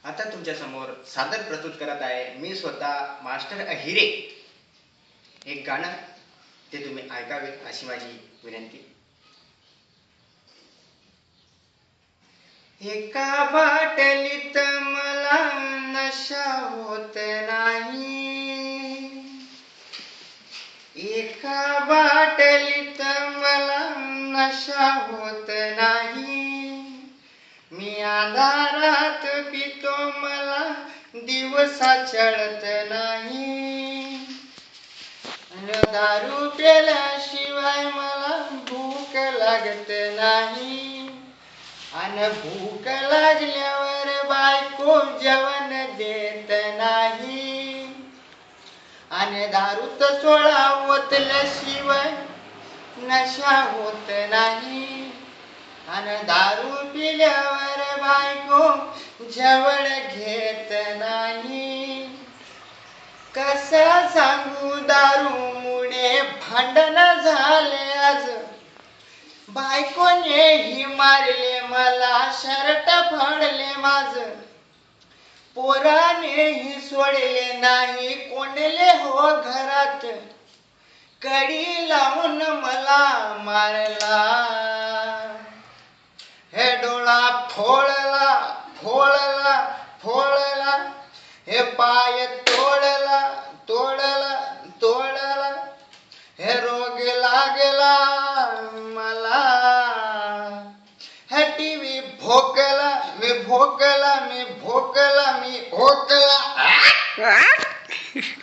आता तुमच्या समोर सादर प्रस्तुत करत आहे मी स्वतः मास्टर अहिरे. एक गाणं ते तुम्ही ऐकावे अशी माझी विनंती. एका बाटलीत मला नशा होत नाही, एका बाटलीत मला नशा होत नाही. मी अंधारात पितो मला दिवसा चढत नाही, दारू प्याल्याशिवाय मला भूक लागत नाही. आणि भूक लागल्यावर बायको जेवण देत नाही. आणि दारूत सोळा ओतल्याशिवाय नशा होत नाही. आणि दारू पिल्यावर बायको जवळ घेत नाही. कसं सांगू दारूमुळे भांडण झाले आज, बायकोनेही मारले मला, शर्ट फाडले माझ. पोरानेही सोडले नाही, कोंडले हो घरात, कडी लावून मला मारला. हे डोळा फोडला फोडला फोडला, हे पाय तोडला तोडला तोडला, हे रोग लागला मला. हे टीव्ही भोकला मी भोकला मी भोकला मी भोकला.